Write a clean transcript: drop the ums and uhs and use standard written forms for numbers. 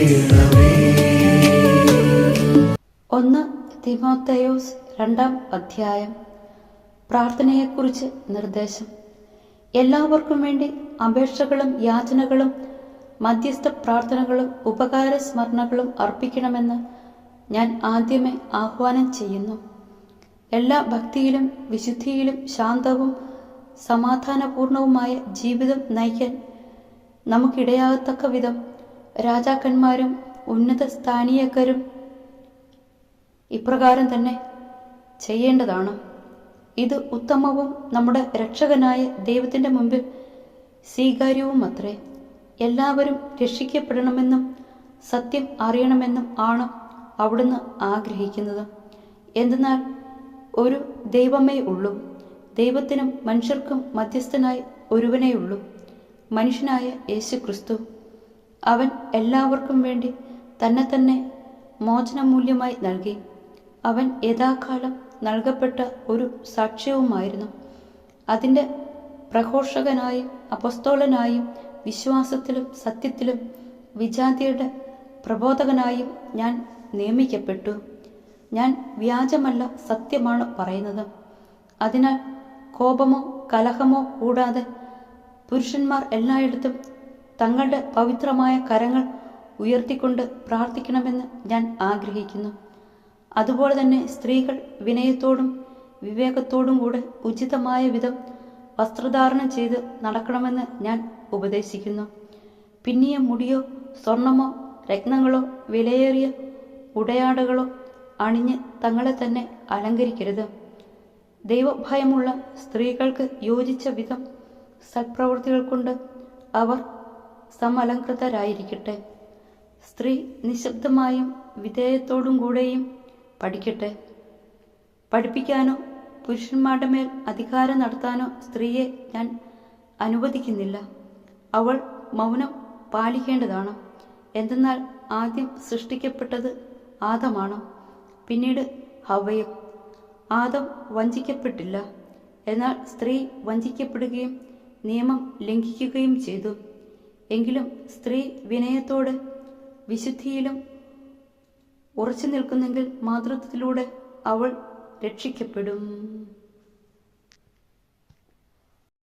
1 തിമോഥെയോസ് 2-ാം അധ്യായം. പ്രാർത്ഥനയെക്കുറിച്ച് നിർദ്ദേശം. എല്ലാവർക്കും വേണ്ടി അപേക്ഷകളും യാചനകളും മധ്യസ്ഥ പ്രാർത്ഥനകളും ഉപകാര സ്മരണകളും അർപ്പിക്കണമെന്ന് ഞാൻ ആദ്യമേ ആഹ്വാനം ചെയ്യുന്നു. എല്ലാ ഭക്തിയിലും വിശുദ്ധിയിലും ശാന്തവും സമാധാനപൂർണവുമായ ജീവിതം നയിക്കാൻ നമുക്കിടയാകത്തക്ക വിധം രാജാക്കന്മാരും ഉന്നത സ്ഥാനീയക്കരും ഇപ്രകാരം തന്നെ ചെയ്യേണ്ടതാണ്. ഇത് ഉത്തമവും നമ്മുടെ രക്ഷകനായ ദൈവത്തിൻ്റെ മുമ്പിൽ സ്വീകാര്യവുമത്രേ. എല്ലാവരും രക്ഷിക്കപ്പെടണമെന്നും സത്യം അറിയണമെന്നും ആണ് അവിടുന്ന് ആഗ്രഹിക്കുന്നത്. എന്തെന്നാൽ ഒരു ദൈവമേ ഉള്ളൂ, ദൈവത്തിനും മനുഷ്യർക്കും മധ്യസ്ഥനായി ഒരുവനേയുള്ളൂ, മനുഷ്യനായ യേശു ക്രിസ്തു. അവൻ എല്ലാവർക്കും വേണ്ടി തന്നെ മോചനമൂല്യമായി നൽകി. അവൻ യഥാകാലം നൽകപ്പെട്ട ഒരു സാക്ഷ്യവുമായിരുന്നു. അതിൻ്റെ പ്രഘോഷകനായും അപ്പസ്തോലനായും വിശ്വാസത്തിലും സത്യത്തിലും വിജാതിയുടെ പ്രബോധകനായും ഞാൻ നിയമിക്കപ്പെട്ടു. ഞാൻ വ്യാജമല്ല, സത്യമാണ് പറയുന്നത്. അതിനാൽ കോപമോ കലഹമോ കൂടാതെ പുരുഷന്മാർ എല്ലായിടത്തും തങ്ങളുടെ പവിത്രമായ കരങ്ങൾ ഉയർത്തിക്കൊണ്ട് പ്രാർത്ഥിക്കണമെന്ന് ഞാൻ ആഗ്രഹിക്കുന്നു. അതുപോലെ തന്നെ സ്ത്രീകൾ വിനയത്തോടും വിവേകത്തോടും കൂടെ ഉചിതമായ വിധം വസ്ത്രധാരണം ചെയ്ത് നടക്കണമെന്ന് ഞാൻ ഉപദേശിക്കുന്നു. പിന്നിയ മുടിയോ സ്വർണമോ രത്നങ്ങളോ വിലയേറിയ ഉടയാടകളോ അണിഞ്ഞ് തങ്ങളെ തന്നെ അലങ്കരിക്കരുത്. ദൈവഭയമുള്ള സ്ത്രീകൾക്ക് യോജിച്ച വിധം സൽപ്രവൃത്തികൾ കൊണ്ട് അവർ സമലങ്കൃതരായിരിക്കട്ടെ. സ്ത്രീ നിശബ്ദമായും വിധേയത്തോടും കൂടെയും പഠിക്കട്ടെ. പഠിപ്പിക്കാനോ പുരുഷന്മാരുടെ മേൽ അധികാരം നടത്താനോ സ്ത്രീയെ ഞാൻ അനുവദിക്കുന്നില്ല. അവൾ മൗനം പാലിക്കേണ്ടതാണ്. എന്തെന്നാൽ ആദ്യം സൃഷ്ടിക്കപ്പെട്ടത് ആദമാണ്, പിന്നീട് ഹവ്വയും. ആദം വഞ്ചിക്കപ്പെട്ടില്ല, എന്നാൽ സ്ത്രീ വഞ്ചിക്കപ്പെടുകയും നിയമം ലംഘിക്കുകയും ചെയ്തു. എങ്കിലും സ്ത്രീ വിനയത്തോടെ വിശുദ്ധിയിലും ഉറച്ചു നിൽക്കുന്നെങ്കിൽ മാതൃത്വത്തിലൂടെ അവൾ രക്ഷിക്കപ്പെടും.